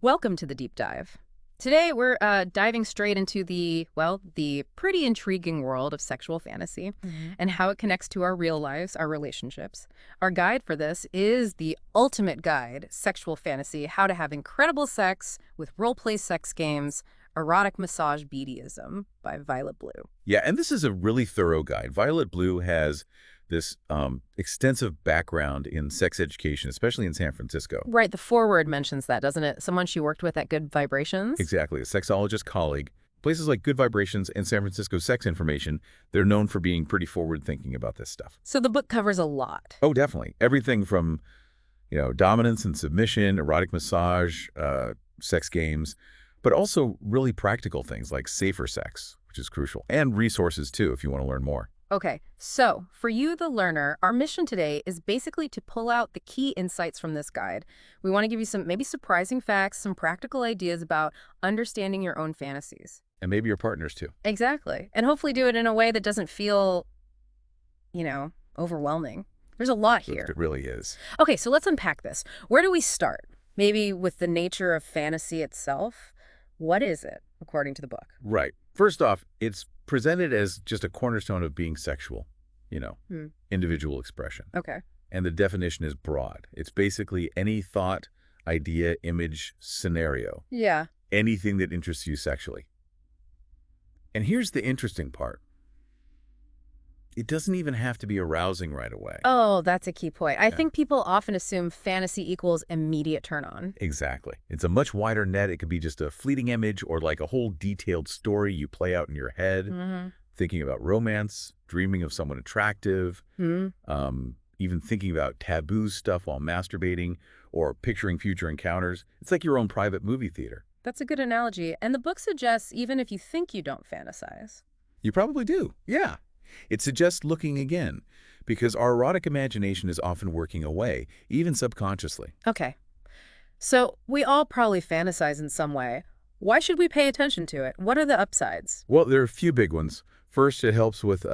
Welcome to the deep dive. Today we're diving straight into the pretty intriguing world of sexual fantasy and how it connects to our real lives, our relationships. Our guide for this is the ultimate guide, Sexual Fantasy: How to Have Incredible Sex with Role-Play Sex Games, Erotic Massage BDSM by Violet Blue. Yeah, and this is a really thorough guide. Violet Blue has this extensive background in sex education, especially in San Francisco. Right, the foreword mentions that, doesn't it? Someone she worked with at Good Vibrations? Exactly, a sexologist colleague. Places like Good Vibrations and San Francisco Sex Information, they're known for being pretty forward-thinking about this stuff. So the book covers a lot. Oh, definitely. Everything from, dominance and submission, erotic massage, sex games, but also really practical things like safer sex, which is crucial, and resources, too, if you want to learn more. Okay, so for you, the learner, our mission today is basically to pull out the key insights from this guide. We want to give you some maybe surprising facts, some practical ideas about understanding your own fantasies. And maybe your partners, too. Exactly. And hopefully do it in a way that doesn't feel, overwhelming. There's a lot here. It really is. Okay, so let's unpack this. Where do we start? Maybe with the nature of fantasy itself. What is it, according to the book? Right. First off, it's presented as just a cornerstone of being sexual, individual expression. Okay. And the definition is broad. It's basically any thought, idea, image, scenario, Yeah. anything that interests you sexually. And here's the interesting part. It doesn't even have to be arousing right away. Oh, that's a key point. I Yeah. think people often assume fantasy equals immediate turn on. Exactly. It's a much wider net. It could be just a fleeting image or like a whole detailed story you play out in your head, thinking about romance, dreaming of someone attractive, even thinking about taboo stuff while masturbating or picturing future encounters. It's like your own private movie theater. That's a good analogy. And the book suggests even if you think you don't fantasize. You probably do. Yeah. It suggests looking again, because our erotic imagination is often working away, even subconsciously. Okay. So we all probably fantasize in some way. Why should we pay attention to it? What are the upsides? Well, there are a few big ones. First, it helps with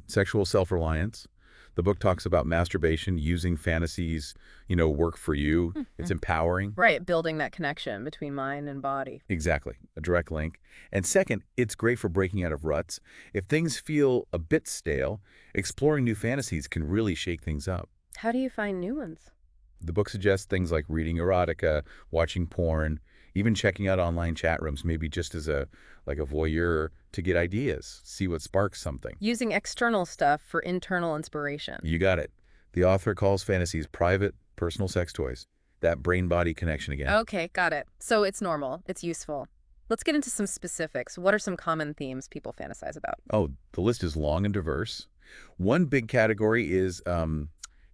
sexual self-reliance. The book talks about masturbation, using fantasies, work for you. It's empowering. Right, building that connection between mind and body. Exactly, a direct link. And second, it's great for breaking out of ruts. If things feel a bit stale, exploring new fantasies can really shake things up. How do you find new ones? The book suggests things like reading erotica, watching porn, even checking out online chat rooms, maybe just as a voyeur to get ideas, see what sparks something. Using external stuff for internal inspiration. You got it. The author calls fantasies private, personal sex toys. That brain-body connection again. Okay, got it. So it's normal. It's useful. Let's get into some specifics. What are some common themes people fantasize about? Oh, the list is long and diverse. One big category is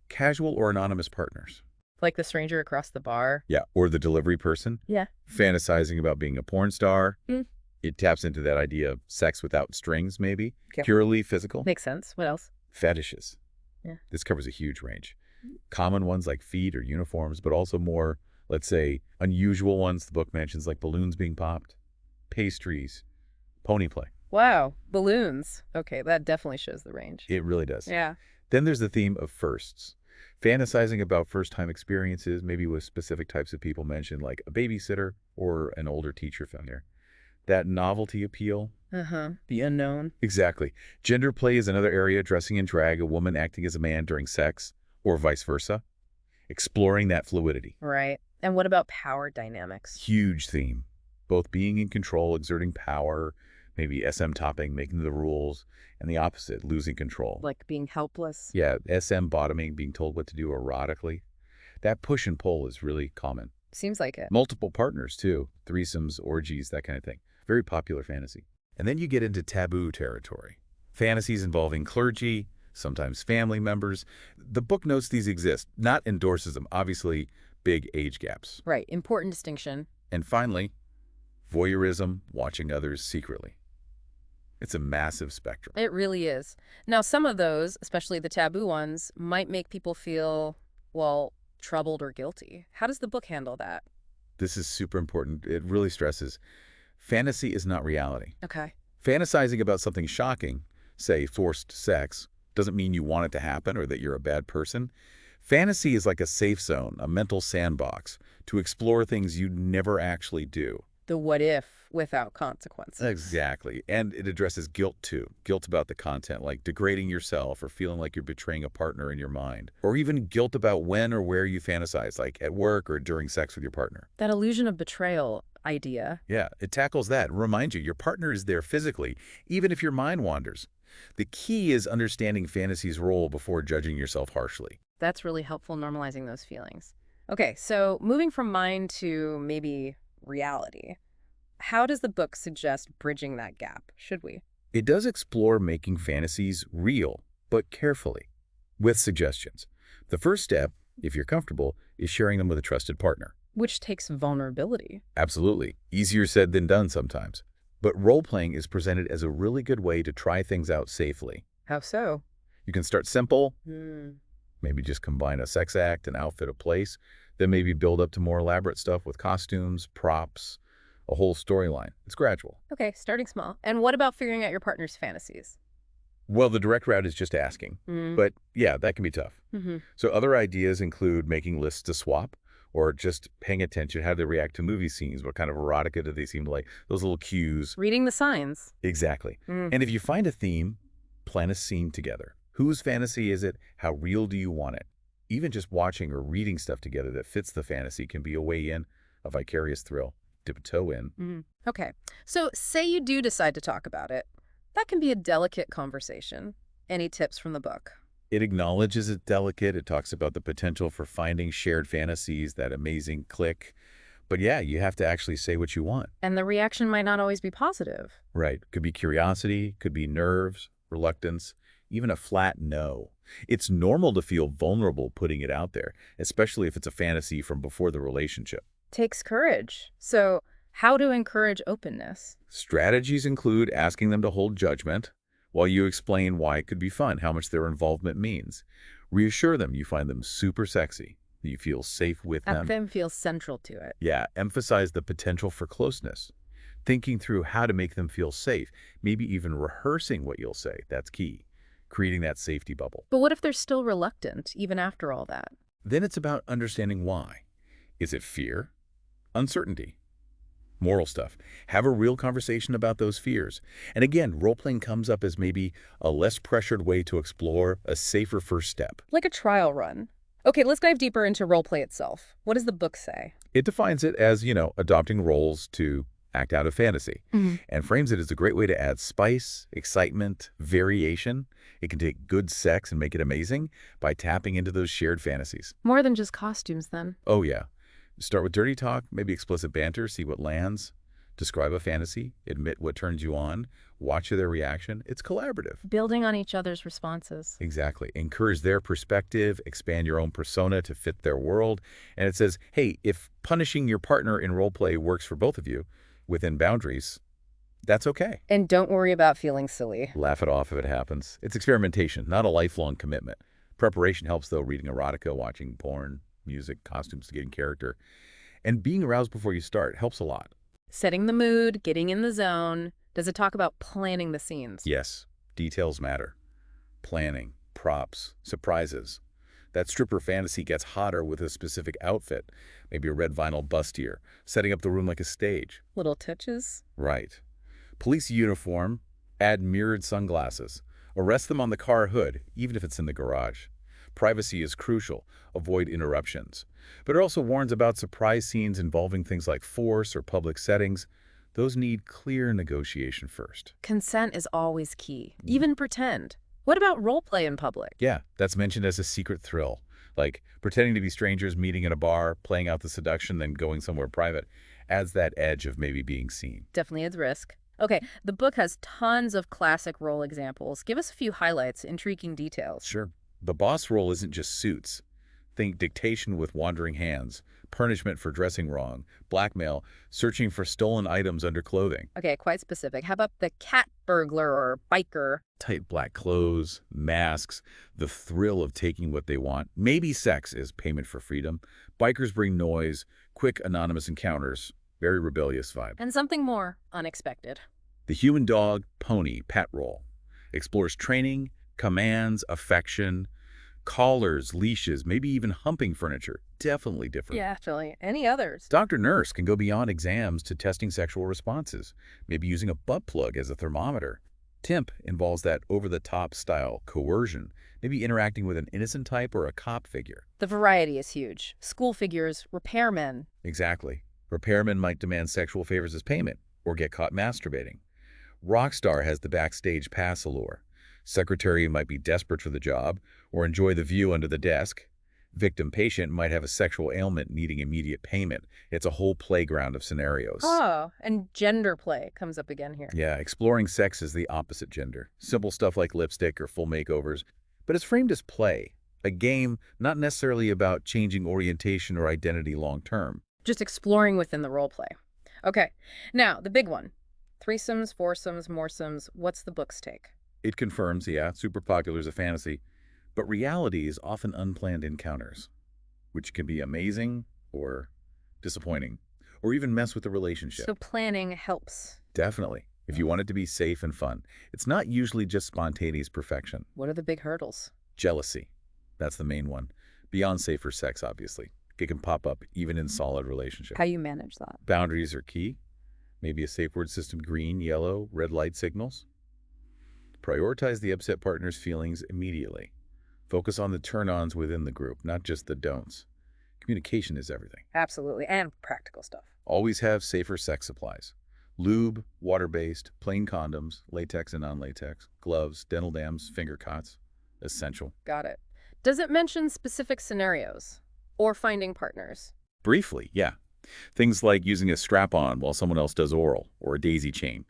casual or anonymous partners. Like the stranger across the bar? Yeah, or the delivery person. Yeah. Fantasizing about being a porn star. Mm. It taps into that idea of sex without strings, maybe. Yeah. Purely physical. Makes sense. What else? Fetishes. Yeah. This covers a huge range. Common ones like feet or uniforms, but also more, let's say, unusual ones the book mentions, like balloons being popped, pastries, pony play. Wow, balloons. Okay, that definitely shows the range. It really does. Yeah. Then there's the theme of firsts. Fantasizing about first-time experiences, maybe with specific types of people mentioned, like a babysitter or an older teacher figure. That novelty appeal. The unknown. Exactly. Gender play is another area, dressing in drag, a woman acting as a man during sex, or vice versa. Exploring that fluidity. Right. And what about power dynamics? Huge theme. Both being in control, exerting power, maybe SM topping, making the rules, and the opposite, losing control. Like being helpless? Yeah, SM bottoming, being told what to do erotically. That push and pull is really common. Seems like it. Multiple partners, too. Threesomes, orgies, that kind of thing. Very popular fantasy. And then you get into taboo territory. Fantasies involving clergy, sometimes family members. The book notes these exist, not endorses them. Obviously, big age gaps. Right. Important distinction. And finally, voyeurism, watching others secretly. It's a massive spectrum. It really is. Now, some of those, especially the taboo ones, might make people feel, well, troubled or guilty. How does the book handle that? This is super important. It really stresses fantasy is not reality. Okay. Fantasizing about something shocking, say forced sex, doesn't mean you want it to happen or that you're a bad person. Fantasy is like a safe zone, a mental sandbox, to explore things you never actually do. The what if without consequences. Exactly. And it addresses guilt too. Guilt about the content, like degrading yourself or feeling like you're betraying a partner in your mind. Or even guilt about when or where you fantasize, like at work or during sex with your partner. That illusion of betrayal idea. Yeah, it tackles that. Remind you, your partner is there physically, even if your mind wanders. The key is understanding fantasy's role before judging yourself harshly. That's really helpful normalizing those feelings. Okay, so moving from mind to maybe reality. How does the book suggest bridging that gap? Should we? It does explore making fantasies real, but carefully, with suggestions. The first step, if you're comfortable, is sharing them with a trusted partner. Which takes vulnerability. Absolutely. Easier said than done sometimes. But role-playing is presented as a really good way to try things out safely. How so? You can start simple, Hmm. maybe just combine a sex act, an outfit, a place, then maybe build up to more elaborate stuff with costumes, props, a whole storyline. It's gradual. Okay, starting small. And what about figuring out your partner's fantasies? Well, the direct route is just asking. Mm. But yeah, that can be tough. Mm-hmm. So other ideas include making lists to swap or just paying attention how they react to movie scenes. What kind of erotica do they seem to like? Those little cues. Reading the signs. Exactly. Mm. And if you find a theme, plan a scene together. Whose fantasy is it? How real do you want it? Even just watching or reading stuff together that fits the fantasy can be a way in, a vicarious thrill. Dip a toe in. Mm. Okay, so say you do decide to talk about it. That can be a delicate conversation. Any tips from the book? It acknowledges it's delicate. It talks about the potential for finding shared fantasies, that amazing click. But yeah, you have to actually say what you want. And the reaction might not always be positive. Right. Could be curiosity, could be nerves, reluctance, even a flat no. It's normal to feel vulnerable putting it out there, especially if it's a fantasy from before the relationship. Takes courage. So how to encourage openness? Strategies include asking them to hold judgment while you explain why it could be fun, how much their involvement means. Reassure them you find them super sexy, that you feel safe with That them. them feels central to it. Yeah, emphasize the potential for closeness. Thinking through how to make them feel safe, maybe even rehearsing what you'll say, that's key. Creating that safety bubble. But what if they're still reluctant, even after all that? Then it's about understanding why. Is it fear? Uncertainty? Moral stuff. Have a real conversation about those fears. And again, role-playing comes up as maybe a less pressured way to explore a safer first step. Like a trial run. Okay, let's dive deeper into roleplay itself. What does the book say? It defines it as, adopting roles to act out of fantasy, and frames it as a great way to add spice, excitement, variation. It can take good sex and make it amazing by tapping into those shared fantasies. More than just costumes, then. Oh, yeah. Start with dirty talk, maybe explicit banter, see what lands. Describe a fantasy, admit what turns you on, watch their reaction. It's collaborative. Building on each other's responses. Exactly. Encourage their perspective, expand your own persona to fit their world. And it says, hey, if punishing your partner in role play works for both of you within boundaries, that's okay. And don't worry about feeling silly. Laugh it off if it happens. It's experimentation, not a lifelong commitment. Preparation helps, though, reading erotica, watching porn, music, costumes to get in character. And being aroused before you start helps a lot. Setting the mood, getting in the zone. Does it talk about planning the scenes? Yes, details matter. Planning, props, surprises. That stripper fantasy gets hotter with a specific outfit, maybe a red vinyl bustier, setting up the room like a stage. Little touches? Right. Police uniform, add mirrored sunglasses. Arrest them on the car hood, even if it's in the garage. Privacy is crucial. Avoid interruptions. But it also warns about surprise scenes involving things like force or public settings. Those need clear negotiation first. Consent is always key. Even pretend. What about role play in public? Yeah, that's mentioned as a secret thrill. Like pretending to be strangers, meeting in a bar, playing out the seduction, then going somewhere private. Adds that edge of maybe being seen. Definitely adds risk. Okay, the book has tons of classic role examples. Give us a few highlights, intriguing details. Sure. The boss role isn't just suits. Think dictation with wandering hands, punishment for dressing wrong, blackmail, searching for stolen items under clothing. Okay, quite specific. How about the cat burglar or biker? Tight black clothes, masks, the thrill of taking what they want. Maybe sex is payment for freedom. Bikers bring noise, quick anonymous encounters, very rebellious vibe. And something more unexpected. The human dog, pony, pet role. Explores training, commands, affection, Collars, leashes, maybe even humping furniture. Definitely different. Yeah, actually. Any others? Doctor Nurse can go beyond exams to testing sexual responses, maybe using a butt plug as a thermometer. Temp involves that over-the-top style coercion, maybe interacting with an innocent type or a cop figure. The variety is huge. School figures, repairmen. Exactly. Repairmen might demand sexual favors as payment or get caught masturbating. Rockstar has the backstage pass allure. Secretary might be desperate for the job or enjoy the view under the desk. Victim patient might have a sexual ailment needing immediate payment. It's a whole playground of scenarios. Oh, and gender play comes up again here. Yeah, exploring sex is the opposite gender. Simple stuff like lipstick or full makeovers, but it's framed as play. A game not necessarily about changing orientation or identity long term. Just exploring within the role play. Okay, now the big one. Threesomes, foursomes, moresomes. What's the book's take? It confirms, yeah, super popular as a fantasy, but reality is often unplanned encounters, which can be amazing or disappointing, or even mess with the relationship. So planning helps. Definitely. If you want it to be safe and fun, it's not usually just spontaneous perfection. What are the big hurdles? Jealousy. That's the main one. Beyond safer sex, obviously. It can pop up even in solid relationships. How you manage that? Boundaries are key. Maybe a safe word system, green, yellow, red light signals. Prioritize the upset partner's feelings immediately. Focus on the turn-ons within the group, not just the don'ts. Communication is everything. Absolutely, and practical stuff. Always have safer sex supplies. Lube, water-based, plain condoms, latex and non-latex, gloves, dental dams, finger cots. Essential. Got it. Does it mention specific scenarios or finding partners? Briefly, yeah. Things like using a strap-on while someone else does oral, or a daisy chain.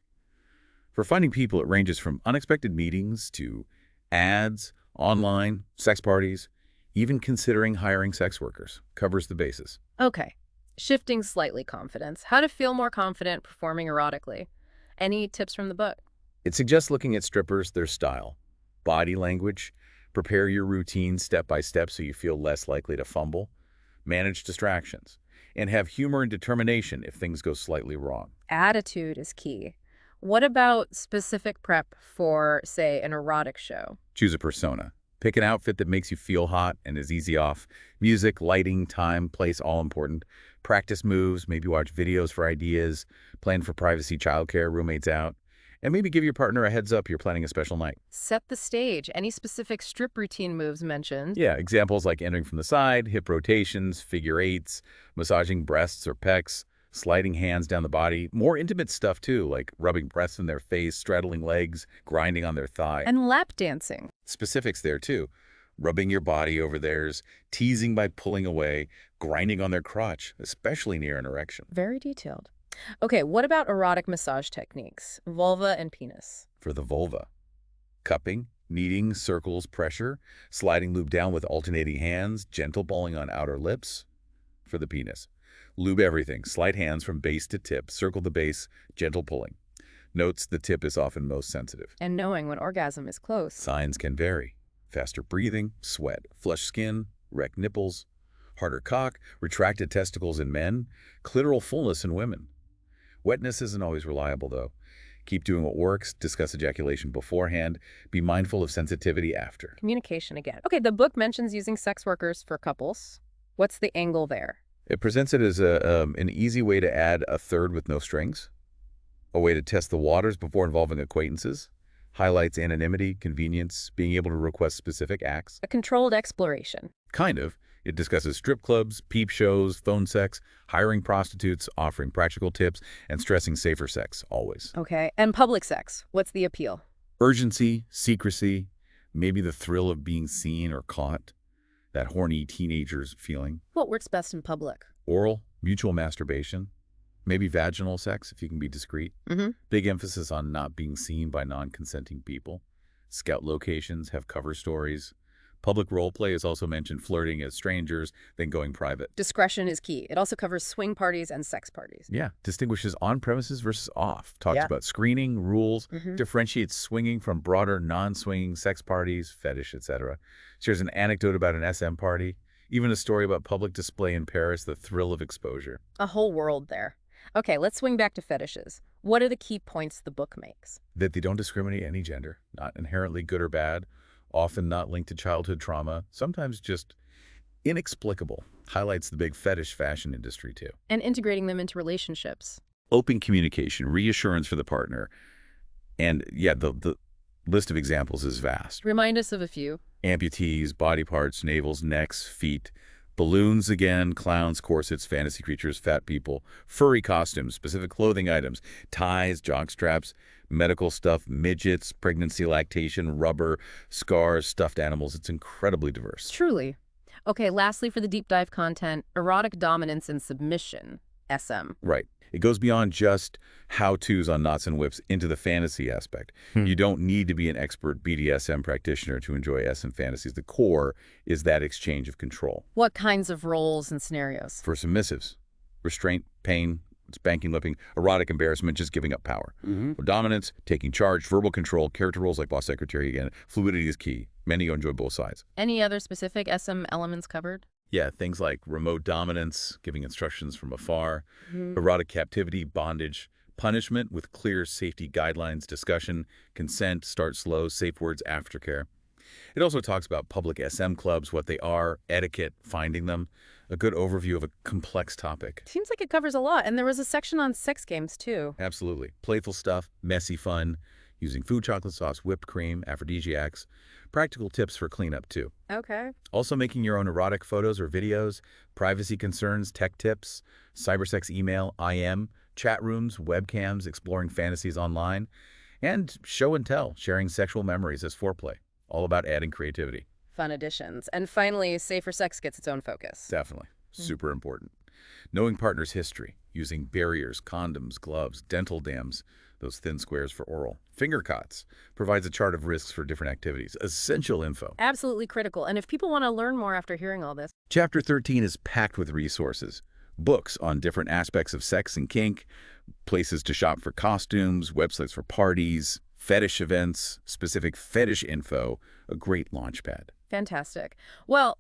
For finding people, it ranges from unexpected meetings to ads, online, sex parties, even considering hiring sex workers. Covers the bases. Okay. Shifting slightly confidence. How to feel more confident performing erotically. Any tips from the book? It suggests looking at strippers, their style, body language, prepare your routine step by step so you feel less likely to fumble, manage distractions, and have humor and determination if things go slightly wrong. Attitude is key. What about specific prep for, say, an erotic show? Choose a persona. Pick an outfit that makes you feel hot and is easy off. Music, lighting, time, place, all important. Practice moves, maybe watch videos for ideas, plan for privacy, childcare, roommates out, and maybe give your partner a heads up you're planning a special night. Set the stage. Any specific strip routine moves mentioned? Yeah, examples like entering from the side, hip rotations, figure eights, massaging breasts or pecs, sliding hands down the body. More intimate stuff too, like rubbing breasts in their face, straddling legs, grinding on their thigh. And lap dancing. Specifics there too. Rubbing your body over theirs, teasing by pulling away, grinding on their crotch, especially near an erection. Very detailed. Okay, what about erotic massage techniques? Vulva and penis. For the vulva, cupping, kneading, circles, pressure, sliding lube down with alternating hands, gentle balling on outer lips. For the penis, lube everything, slight hands from base to tip, circle the base, gentle pulling. Notes the tip is often most sensitive. And knowing when orgasm is close. Signs can vary. Faster breathing, sweat, flushed skin, wrecked nipples, harder cock, retracted testicles in men, clitoral fullness in women. Wetness isn't always reliable, though. Keep doing what works, discuss ejaculation beforehand, be mindful of sensitivity after. Communication again. Okay, the book mentions using sex workers for couples. What's the angle there? It presents it as an easy way to add a third with no strings, a way to test the waters before involving acquaintances, highlights anonymity, convenience, being able to request specific acts. A controlled exploration. Kind of. It discusses strip clubs, peep shows, phone sex, hiring prostitutes, offering practical tips, and stressing safer sex, always. Okay, and public sex. What's the appeal? Urgency, secrecy, maybe the thrill of being seen or caught, that horny teenager's feeling. What works best in public? Oral, mutual masturbation, maybe vaginal sex if you can be discreet. Big emphasis on not being seen by non-consenting people. Scout locations have cover stories. Public role play is also mentioned, flirting as strangers, then going private. Discretion is key. It also covers swing parties and sex parties. Yeah, distinguishes on-premises versus off. Talks about screening, rules, differentiates swinging from broader non-swinging sex parties, fetish, etc. Shares an anecdote about an SM party, even a story about public display in Paris, the thrill of exposure. A whole world there. Okay, let's swing back to fetishes. What are the key points the book makes? That they don't discriminate any gender, not inherently good or bad, often not linked to childhood trauma, sometimes just inexplicable. Highlights the big fetish fashion industry, too. And integrating them into relationships. Open communication, reassurance for the partner. And yeah, the list of examples is vast. Remind us of a few. Amputees, body parts, navels, necks, feet, balloons again, clowns, corsets, fantasy creatures, fat people, furry costumes, specific clothing items, ties, jock straps, medical stuff, midgets, pregnancy, lactation, rubber, scars, stuffed animals. It's incredibly diverse. Truly. Okay, lastly for the deep dive content, erotic dominance and submission, SM. Right. It goes beyond just how-tos on knots and whips into the fantasy aspect. You don't need to be an expert BDSM practitioner to enjoy SM fantasies. The core is that exchange of control. What kinds of roles and scenarios? For submissives, restraint, pain, spanking, whipping, erotic embarrassment, just giving up power. For dominance, taking charge, verbal control, character roles like boss secretary again. Fluidity is key. Many enjoy both sides. Any other specific SM elements covered? Yeah, things like remote dominance, giving instructions from afar, erotic captivity, bondage, punishment with clear safety guidelines, discussion, consent, start slow, safe words, aftercare. It also talks about public SM clubs, what they are, etiquette, finding them, a good overview of a complex topic. Seems like it covers a lot, and there was a section on sex games, too. Absolutely. Playful stuff, messy fun, using food, chocolate sauce, whipped cream, aphrodisiacs, practical tips for cleanup, too. Okay. Also making your own erotic photos or videos, privacy concerns, tech tips, cybersex email, IM, chat rooms, webcams, exploring fantasies online, and show and tell, sharing sexual memories as foreplay. All about adding creativity. Fun additions. And finally, safer sex gets its own focus. Definitely. Super important. Knowing partner's history, using barriers, condoms, gloves, dental dams, those thin squares for oral. Finger cots provides a chart of risks for different activities. Essential info. Absolutely critical. And if people want to learn more after hearing all this, Chapter 13 is packed with resources. Books on different aspects of sex and kink, places to shop for costumes, websites for parties, fetish events, specific fetish info, a great launchpad. fantastic. Well,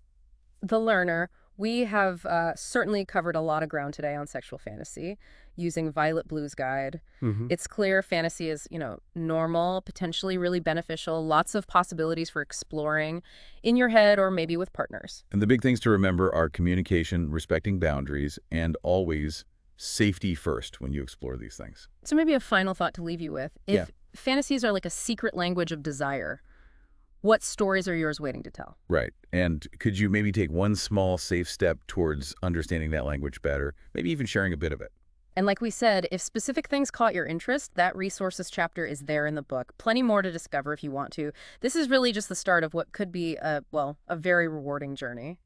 the learner, we have certainly covered a lot of ground today on sexual fantasy using Violet Blue's guide. It's clear fantasy is, normal, potentially really beneficial, lots of possibilities for exploring in your head or maybe with partners. And the big things to remember are communication, respecting boundaries, and always safety first when you explore these things. So maybe a final thought to leave you with. If fantasies are like a secret language of desire, what stories are yours waiting to tell? Right. And could you maybe take one small, safe step towards understanding that language better, maybe even sharing a bit of it? And like we said, if specific things caught your interest, that resources chapter is there in the book. Plenty more to discover if you want to. This is really just the start of what could be a very rewarding journey.